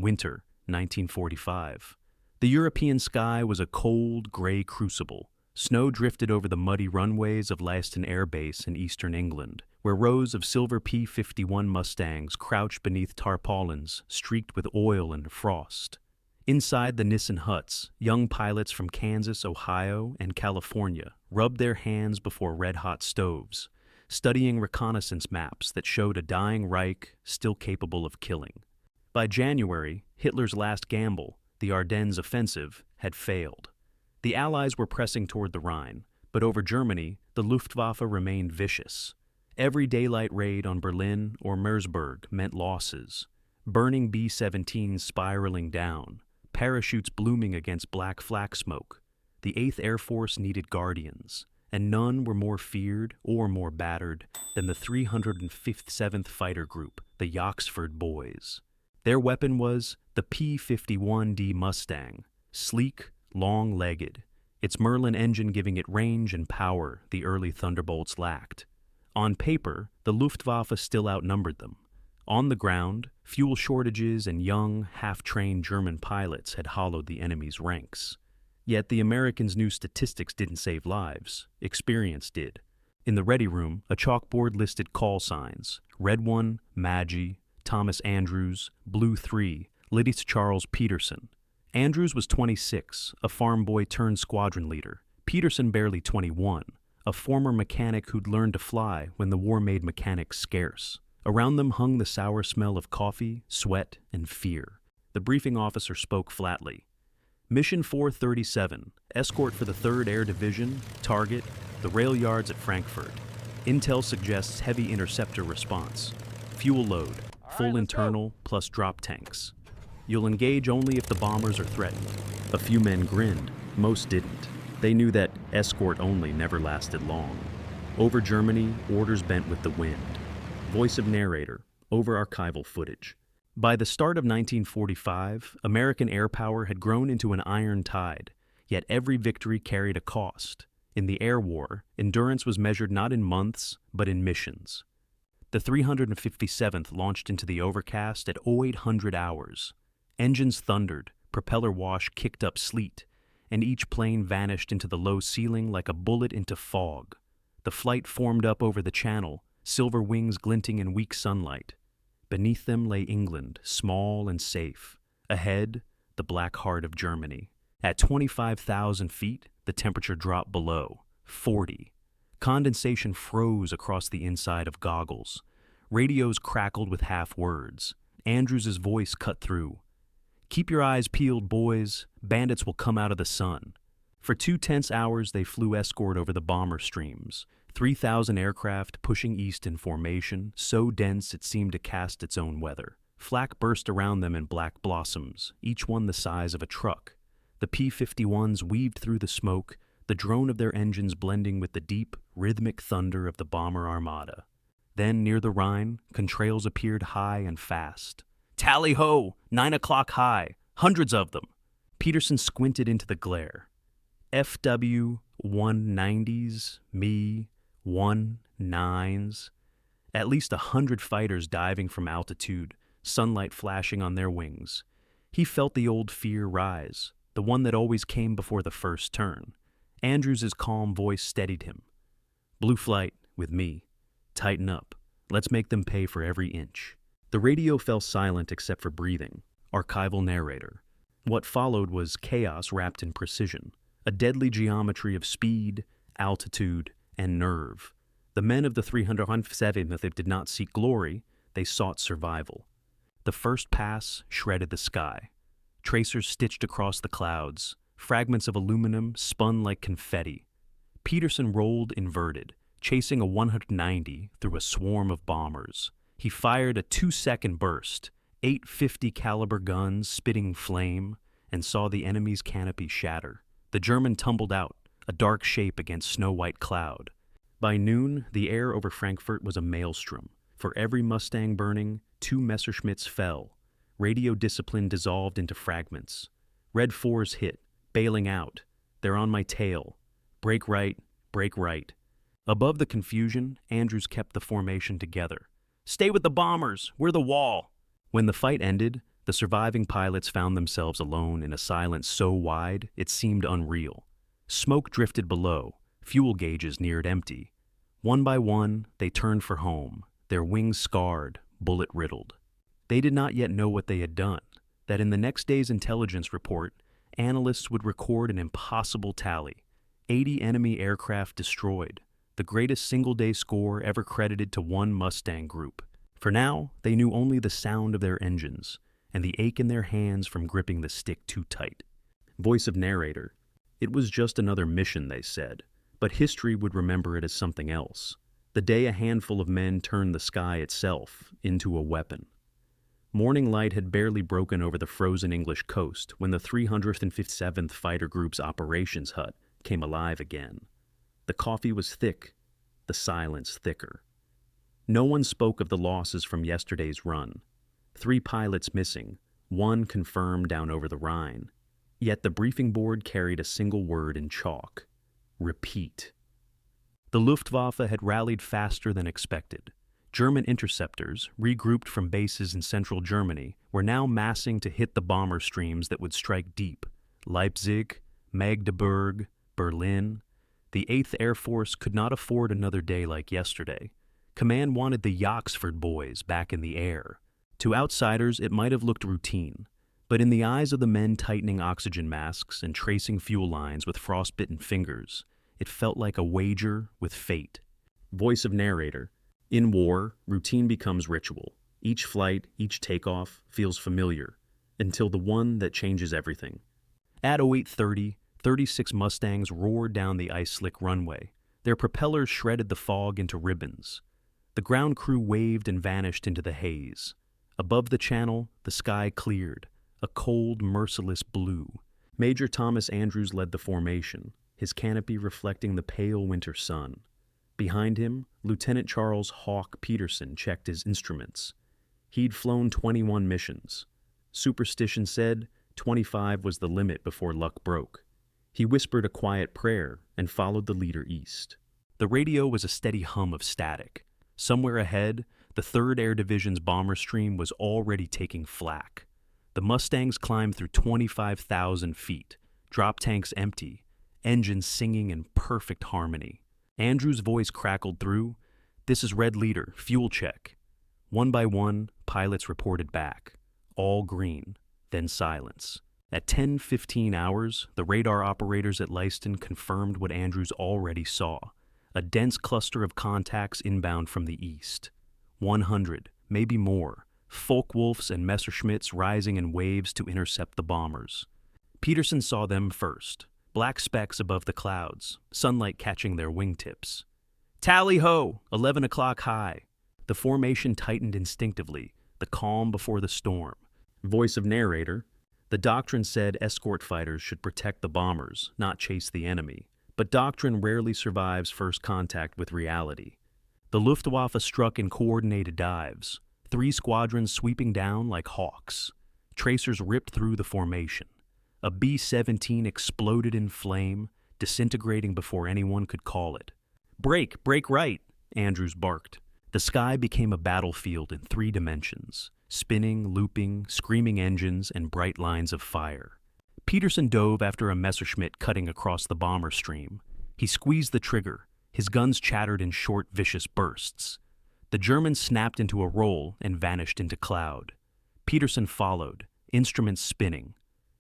Winter, 1945. The European sky was a cold, gray crucible. Snow drifted over the muddy runways of Leiston Air Base in eastern England, where rows of silver P-51 Mustangs crouched beneath tarpaulins streaked with oil and frost. Inside the Nissen huts, young pilots from Kansas, Ohio, and California rubbed their hands before red-hot stoves, studying reconnaissance maps that showed a dying Reich still capable of killing. By January, Hitler's last gamble, the Ardennes offensive, had failed. The Allies were pressing toward the Rhine, but over Germany, the Luftwaffe remained vicious. Every daylight raid on Berlin or Mersburg meant losses. Burning B-17s spiraling down, parachutes blooming against black flak smoke. The 8th Air Force needed guardians, and none were more feared or more battered than the 357th Fighter Group, the Yoxford Boys. Their weapon was the P-51 Mustang, sleek, long-legged, its Merlin engine giving it range and power the early Thunderbolts lacked. On paper, the Luftwaffe still outnumbered them. On the ground, fuel shortages and young, half-trained German pilots had hollowed the enemy's ranks. Yet the Americans knew statistics didn't save lives. Experience did. In the ready room, a chalkboard listed call signs: Red 1, Maggie; Thomas Andrews; Blue 3, Lidis Charles Peterson. Andrews was 26, a farm boy turned squadron leader. Peterson barely 21, a former mechanic who'd learned to fly when the war made mechanics scarce. Around them hung the sour smell of coffee, sweat, and fear. The briefing officer spoke flatly. Mission 437, escort for the 3rd Air Division, target, the rail yards at Frankfurt. Intel suggests heavy interceptor response. Fuel load, full internal, plus drop tanks. You'll engage only if the bombers are threatened. A few men grinned, most didn't. They knew that escort only never lasted long. Over Germany, orders bent with the wind. Voice of narrator, over archival footage. By the start of 1945, American air power had grown into an iron tide, yet every victory carried a cost. In the air war, endurance was measured not in months, but in missions. The 357th launched into the overcast at 0800 hours. Engines thundered, propeller wash kicked up sleet, and each plane vanished into the low ceiling like a bullet into fog. The flight formed up over the channel, silver wings glinting in weak sunlight. Beneath them lay England, small and safe. Ahead, the black heart of Germany. At 25,000 feet, the temperature dropped below 40. Condensation froze across the inside of goggles. Radios crackled with half-words. Andrews' voice cut through. "Keep your eyes peeled, boys. Bandits will come out of the sun." For 2 tense hours, they flew escort over the bomber streams. 3,000 aircraft pushing east in formation, so dense it seemed to cast its own weather. Flak burst around them in black blossoms, each one the size of a truck. The P-51s weaved through the smoke, the drone of their engines blending with the deep, rhythmic thunder of the bomber armada. Then, near the Rhine, contrails appeared high and fast. "Tally-ho! 9 o'clock high! Hundreds of them!" Peterson squinted into the glare. FW-190s, Me-19s. At least 100 fighters diving from altitude, sunlight flashing on their wings. He felt the old fear rise, the one that always came before the first turn. Andrews' calm voice steadied him. "Blue flight, with me. Tighten up. Let's make them pay for every inch." The radio fell silent except for breathing. Archival narrator. What followed was chaos wrapped in precision. A deadly geometry of speed, altitude, and nerve. The men of the 357th did not seek glory, they sought survival. The first pass shredded the sky. Tracers stitched across the clouds. Fragments of aluminum spun like confetti. Peterson rolled inverted, chasing a 190 through a swarm of bombers. He fired a 2-second burst, 850 caliber guns spitting flame, and saw the enemy's canopy shatter. The German tumbled out, a dark shape against snow-white cloud. By noon, the air over Frankfurt was a maelstrom. For every Mustang burning, 2 Messerschmitts fell. Radio discipline dissolved into fragments. Red 4s hit, bailing out. They're on my tail. Break right, break right. Above the confusion, Andrews kept the formation together. "Stay with the bombers! We're the wall!" When the fight ended, The surviving pilots found themselves alone in a silence so wide it seemed unreal. Smoke drifted below, fuel gauges neared empty. One by one, they turned for home, their wings scarred, bullet-riddled. They did not yet know what they had done, that in the next day's intelligence report, analysts would record an impossible tally: 80 enemy aircraft destroyed, the greatest single-day score ever credited to one Mustang group. For now, they knew only the sound of their engines, and the ache in their hands from gripping the stick too tight. Voice of narrator. It was just another mission, they said, but history would remember it as something else. The day a handful of men turned the sky itself into a weapon. Morning light had barely broken over the frozen English coast when the 357th Fighter Group's operations hut came alive again. The coffee was thick, the silence thicker. No one spoke of the losses from yesterday's run. 3 pilots missing, 1 confirmed down over the Rhine. Yet the briefing board carried a single word in chalk: repeat. The Luftwaffe had rallied faster than expected. German interceptors, regrouped from bases in central Germany, were now massing to hit the bomber streams that would strike deep: Leipzig, Magdeburg, Berlin. The 8th Air Force could not afford another day like yesterday. Command wanted the Yoxford Boys back in the air. To outsiders, it might have looked routine, but in the eyes of the men tightening oxygen masks and tracing fuel lines with frostbitten fingers, it felt like a wager with fate. Voice of narrator. In war, routine becomes ritual. Each flight, each takeoff feels familiar, until the one that changes everything. At 0830, 36 Mustangs roared down the ice-slick runway. Their propellers shredded the fog into ribbons. The ground crew waved and vanished into the haze. Above the channel, the sky cleared, a cold, merciless blue. Major Thomas Andrews led the formation, his canopy reflecting the pale winter sun. Behind him, Lieutenant Charles Hawk Peterson checked his instruments. He'd flown 21 missions. Superstition said 25 was the limit before luck broke. He whispered a quiet prayer and followed the leader east. The radio was a steady hum of static. Somewhere ahead, the 3rd Air Division's bomber stream was already taking flak. The Mustangs climbed through 25,000 feet, drop tanks empty, engines singing in perfect harmony. Andrews' voice crackled through, "This is Red Leader, fuel check." One by one, pilots reported back. All green, then silence. At 10:15 hours, the radar operators at Leiston confirmed what Andrews already saw: a dense cluster of contacts inbound from the east. 100, maybe more, Focke-Wulfs and Messerschmitts rising in waves to intercept the bombers. Peterson saw them first, black specks above the clouds, sunlight catching their wingtips. Tally-ho! 11 o'clock high. The formation tightened instinctively, the calm before the storm. Voice of narrator. The doctrine said escort fighters should protect the bombers, not chase the enemy. But doctrine rarely survives first contact with reality. The Luftwaffe struck in coordinated dives, 3 squadrons sweeping down like hawks. Tracers ripped through the formation. A B-17 exploded in flame, disintegrating before anyone could call it. Break right, Andrews barked. The sky became a battlefield in 3 dimensions, spinning, looping, screaming engines, and bright lines of fire. Peterson dove after a Messerschmitt cutting across the bomber stream. He squeezed the trigger. His guns chattered in short, vicious bursts. The German snapped into a roll and vanished into cloud. Peterson followed, instruments spinning.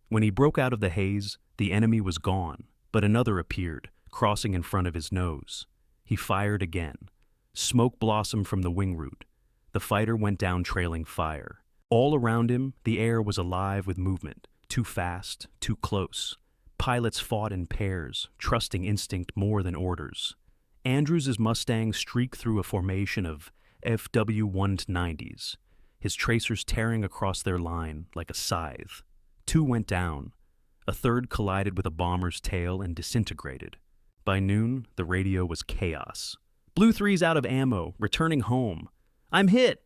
When he broke out of the haze, the enemy was gone, but another appeared, crossing in front of his nose. He fired again. Smoke blossomed from the wing root. The fighter went down trailing fire. All around him, the air was alive with movement, too fast, too close. Pilots fought in pairs, trusting instinct more than orders. Andrews' Mustang streaked through a formation of FW-190s, his tracers tearing across their line like a scythe. 2 went down. A 3rd collided with a bomber's tail and disintegrated. By noon, the radio was chaos. Blue 3's out of ammo, returning home. I'm hit!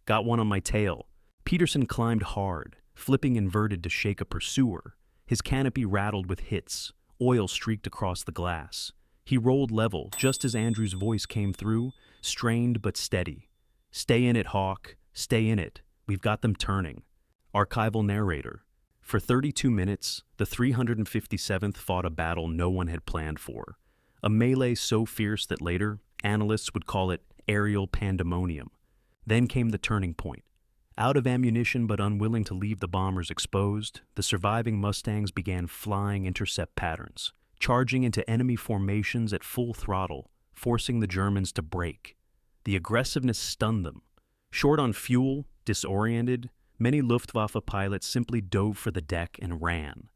Got one on my tail. Peterson climbed hard, flipping inverted to shake a pursuer. His canopy rattled with hits. Oil streaked across the glass. He rolled level just as Andrews' voice came through, strained but steady. Stay in it, Hawk. Stay in it. We've got them turning. Archival narrator. For 32 minutes, the 357th fought a battle no one had planned for. A melee so fierce that later, analysts would call it aerial pandemonium. Then came the turning point. Out of ammunition but unwilling to leave the bombers exposed, the surviving Mustangs began flying intercept patterns, charging into enemy formations at full throttle, forcing the Germans to break. The aggressiveness stunned them. Short on fuel, disoriented, many Luftwaffe pilots simply dove for the deck and ran.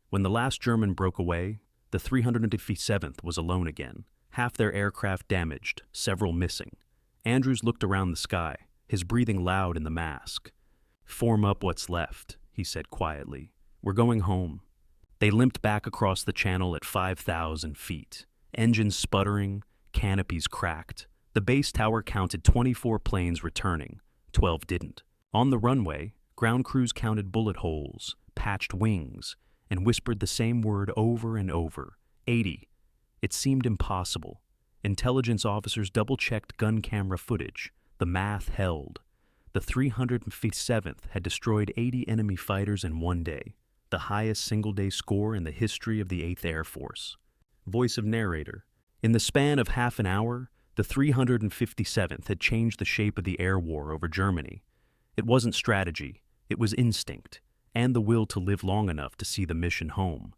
When the last German broke away, the 357th was alone again, half their aircraft damaged, several missing. Andrews looked around the sky, his breathing loud in the mask. "Form up what's left," he said quietly. "We're going home." They limped back across the channel at 5,000 feet. Engines sputtering, canopies cracked. The base tower counted 24 planes returning. 12 didn't. On the runway, ground crews counted bullet holes, patched wings, and whispered the same word over and over, 80. It seemed impossible. Intelligence officers double-checked gun camera footage. The math held. The 357th had destroyed 80 enemy fighters in one day, the highest single-day score in the history of the 8th Air Force. Voice of narrator. In the span of half an hour, the 357th had changed the shape of the air war over Germany. It wasn't strategy, it was instinct, and the will to live long enough to see the mission home.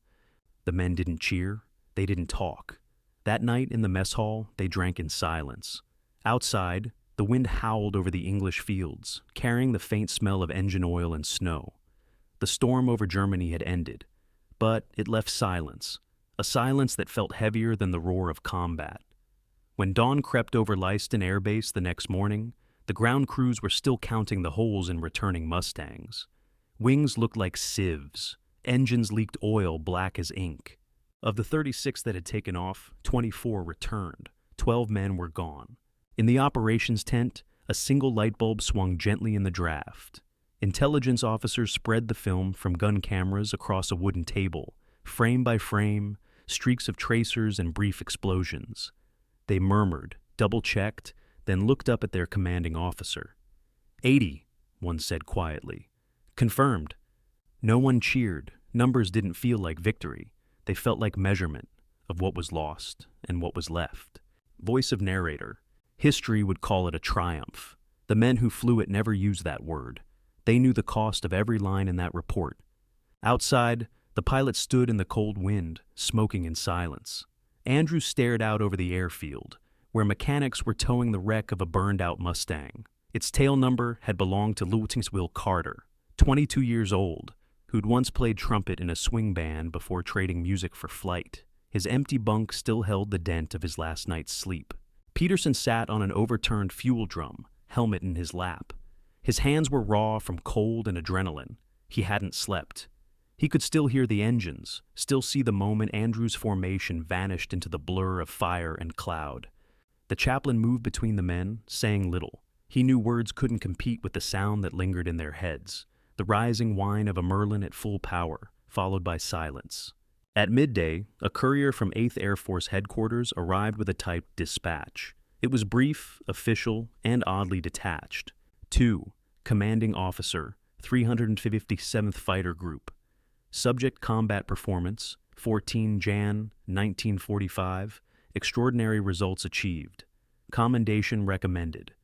The men didn't cheer, they didn't talk. That night in the mess hall, they drank in silence. Outside, the wind howled over the English fields, carrying the faint smell of engine oil and snow. The storm over Germany had ended, but it left silence, a silence that felt heavier than the roar of combat. When dawn crept over Leiston Air Base the next morning, the ground crews were still counting the holes in returning Mustangs. Wings looked like sieves. Engines leaked oil black as ink. Of the 36 that had taken off, 24 returned. 12 men were gone. In the operations tent, a single light bulb swung gently in the draft. Intelligence officers spread the film from gun cameras across a wooden table, frame by frame, streaks of tracers and brief explosions. They murmured, double-checked, then looked up at their commanding officer. 80, one said quietly. Confirmed. No one cheered. Numbers didn't feel like victory. They felt like measurement of what was lost and what was left. Voice of narrator. History would call it a triumph. The men who flew it never used that word. They knew the cost of every line in that report. Outside, the pilot stood in the cold wind, smoking in silence. Andrews stared out over the airfield, where mechanics were towing the wreck of a burned-out Mustang. Its tail number had belonged to Lieutenant Will Carter, 22 years old, who'd once played trumpet in a swing band before trading music for flight. His empty bunk still held the dent of his last night's sleep. Peterson sat on an overturned fuel drum, helmet in his lap. His hands were raw from cold and adrenaline. He hadn't slept. He could still hear the engines, still see the moment Andrews' formation vanished into the blur of fire and cloud. The chaplain moved between the men, saying little. He knew words couldn't compete with the sound that lingered in their heads, the rising whine of a Merlin at full power, followed by silence. At midday, a courier from 8th Air Force headquarters arrived with a typed dispatch. It was brief, official, and oddly detached. To Commanding Officer, 357th Fighter Group. Subject combat performance, 14 Jan 1945. Extraordinary results achieved. Commendation recommended.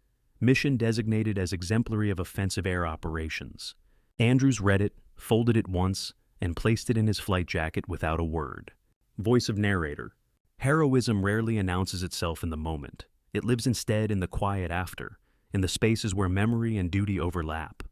Mission designated as exemplary of offensive air operations. Andrews read it, folded it once, and placed it in his flight jacket without a word. Voice of narrator. Heroism rarely announces itself in the moment. It lives instead in the quiet after, in the spaces where memory and duty overlap.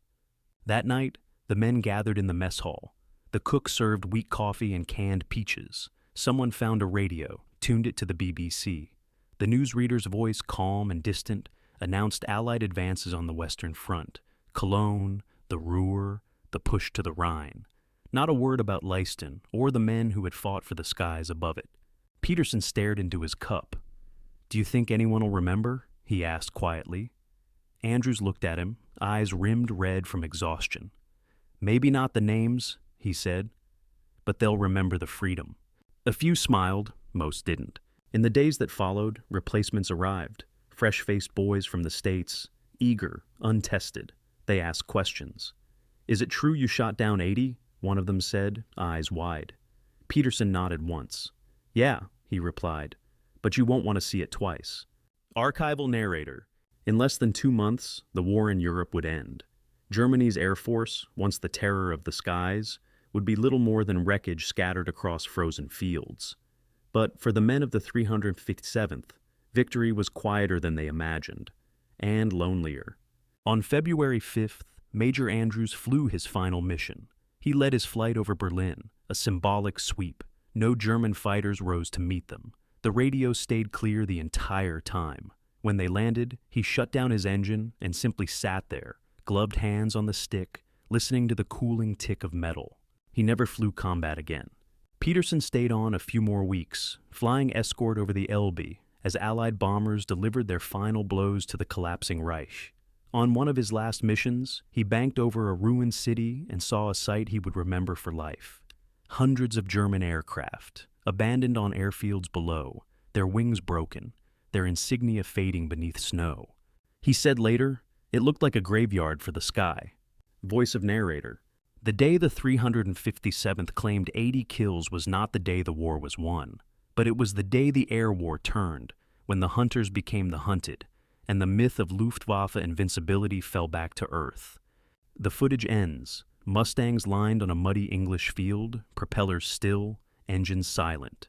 That night, the men gathered in the mess hall. The cook served weak coffee and canned peaches. Someone found a radio, tuned it to the BBC. The newsreader's voice, calm and distant, announced Allied advances on the Western Front. Cologne, the Ruhr, the push to the Rhine. Not a word about Leiston or the men who had fought for the skies above it. Peterson stared into his cup. "Do you think anyone will remember?" he asked quietly. Andrews looked at him, eyes rimmed red from exhaustion. "Maybe not the names," he said, "but they'll remember the freedom." A few smiled, most didn't. In the days that followed, replacements arrived, fresh-faced boys from the States, eager, untested. They asked questions. "Is it true you shot down 80?" one of them said, eyes wide. Peterson nodded once. "Yeah," he replied, "but you won't want to see it twice." Archival narrator. In less than 2 months, the war in Europe would end. Germany's Air Force, once the terror of the skies, would be little more than wreckage scattered across frozen fields. But for the men of the 357th, victory was quieter than they imagined, and lonelier. On February 5th, Major Andrews flew his final mission. He led his flight over Berlin, a symbolic sweep. No German fighters rose to meet them. The radio stayed clear the entire time. When they landed, he shut down his engine and simply sat there, gloved hands on the stick, listening to the cooling tick of metal. He never flew combat again. Peterson stayed on a few more weeks, flying escort over the Elbe as Allied bombers delivered their final blows to the collapsing Reich. On one of his last missions, he banked over a ruined city and saw a sight he would remember for life. Hundreds of German aircraft, abandoned on airfields below, their wings broken, their insignia fading beneath snow. He said later, "It looked like a graveyard for the sky." Voice of narrator. The day the 357th claimed 80 kills was not the day the war was won, but it was the day the air war turned, when the hunters became the hunted, and the myth of Luftwaffe invincibility fell back to earth. The footage ends, Mustangs lined on a muddy English field, propellers still, engines silent.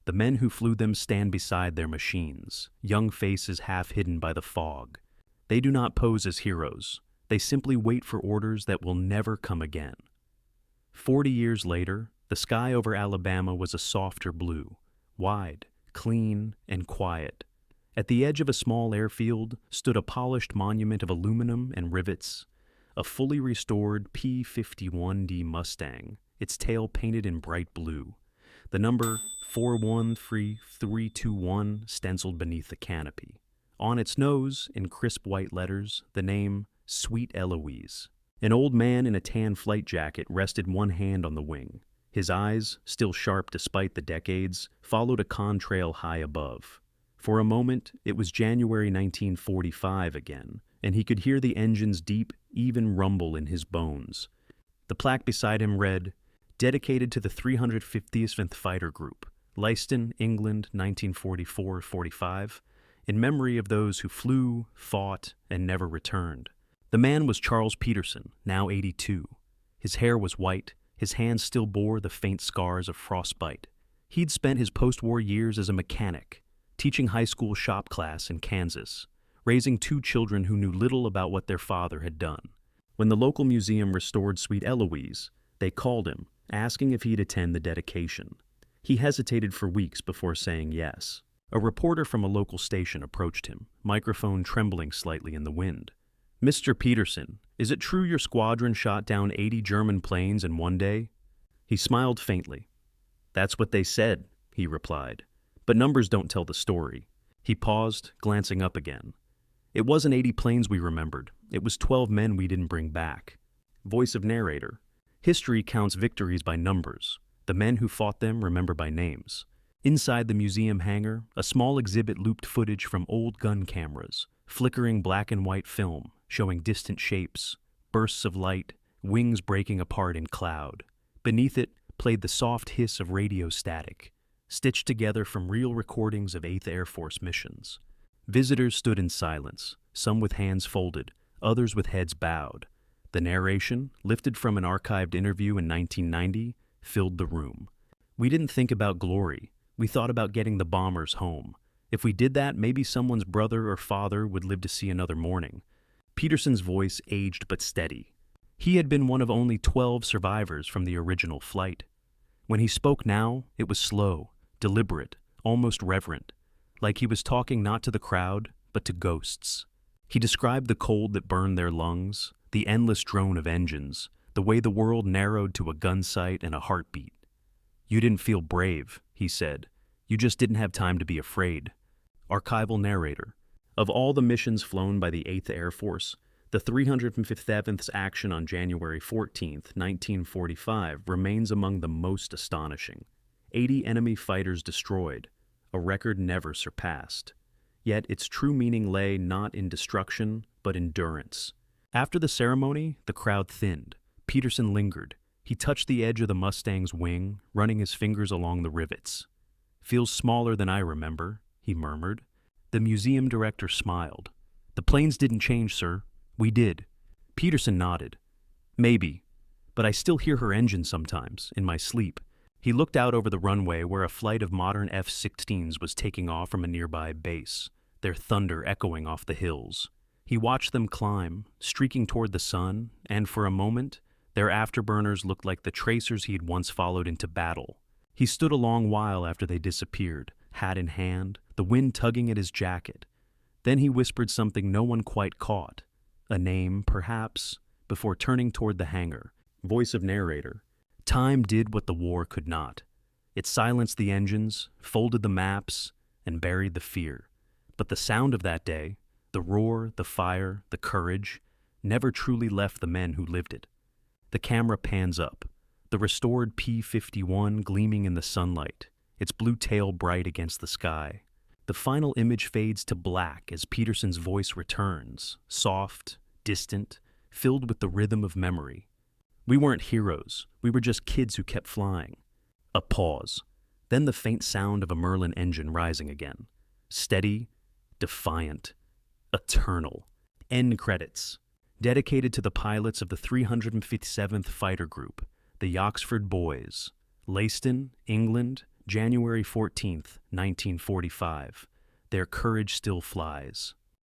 The men who flew them stand beside their machines, young faces half hidden by the fog. They do not pose as heroes. They simply wait for orders that will never come again. 40 years later, the sky over Alabama was a softer blue, wide, clean, and quiet. At the edge of a small airfield stood a polished monument of aluminum and rivets, a fully restored P-51 Mustang, its tail painted in bright blue. The number 413321 stenciled beneath the canopy. On its nose, in crisp white letters, the name Sweet Eloise. An old man in a tan flight jacket rested one hand on the wing. His eyes, still sharp despite the decades, followed a contrail high above. For a moment, it was January 1945 again, and he could hear the engine's deep, even rumble in his bones. The plaque beside him read, "Dedicated to the 350th Fighter Group, Leiston, England, 1944-45, in memory of those who flew, fought, and never returned." The man was Charles Peterson, now 82. His hair was white, his hands still bore the faint scars of frostbite. He'd spent his post-war years as a mechanic, teaching high school shop class in Kansas, raising 2 children who knew little about what their father had done. When the local museum restored Sweet Eloise, they called him, asking if he'd attend the dedication. He hesitated for weeks before saying yes. A reporter from a local station approached him, microphone trembling slightly in the wind. "Mr. Peterson, is it true your squadron shot down 80 German planes in one day?" He smiled faintly. "That's what they said," he replied. "But numbers don't tell the story." He paused, glancing up again. "It wasn't 80 planes we remembered. It was 12 men we didn't bring back." Voice of narrator. History counts victories by numbers. The men who fought them remember by names. Inside the museum hangar, a small exhibit looped footage from old gun cameras, flickering black and white film, showing distant shapes, bursts of light, wings breaking apart in cloud. Beneath it played the soft hiss of radio static, stitched together from real recordings of 8th Air Force missions. Visitors stood in silence, some with hands folded, others with heads bowed. The narration, lifted from an archived interview in 1990, filled the room. "We didn't think about glory. We thought about getting the bombers home. If we did that, maybe someone's brother or father would live to see another morning." Peterson's voice aged but steady. He had been one of only 12 survivors from the original flight. When he spoke now, it was slow, deliberate, almost reverent, like he was talking not to the crowd, but to ghosts. He described the cold that burned their lungs, the endless drone of engines, the way the world narrowed to a gun sight and a heartbeat. "You didn't feel brave," he said. "You just didn't have time to be afraid." Archival narrator. Of all the missions flown by the 8th Air Force, the 357th's action on January 14, 1945 remains among the most astonishing. 80 enemy fighters destroyed, a record never surpassed. Yet its true meaning lay not in destruction, but endurance. After the ceremony, the crowd thinned. Peterson lingered. He touched the edge of the Mustang's wing, running his fingers along the rivets. "Feels smaller than I remember," he murmured. The museum director smiled. "The planes didn't change, sir. We did." Peterson nodded. "Maybe, but I still hear her engine sometimes, in my sleep." He looked out over the runway where a flight of modern F-16s was taking off from a nearby base, their thunder echoing off the hills. He watched them climb, streaking toward the sun, and for a moment, their afterburners looked like the tracers he had once followed into battle. He stood a long while after they disappeared, hat in hand, the wind tugging at his jacket. Then he whispered something no one quite caught, a name, perhaps, before turning toward the hangar. Voice of narrator. Time did what the war could not. It silenced the engines, folded the maps, and buried the fear. But the sound of that day, the roar, the fire, the courage, never truly left the men who lived it. The camera pans up, the restored P-51 gleaming in the sunlight, its blue tail bright against the sky. The final image fades to black as Peterson's voice returns, soft, distant, filled with the rhythm of memory. "We weren't heroes, we were just kids who kept flying." A pause, then the faint sound of a Merlin engine rising again. Steady, defiant, eternal. End credits. Dedicated to the pilots of the 357th Fighter Group, the Yoxford Boys. Leiston, England, January 14th, 1945. Their courage still flies.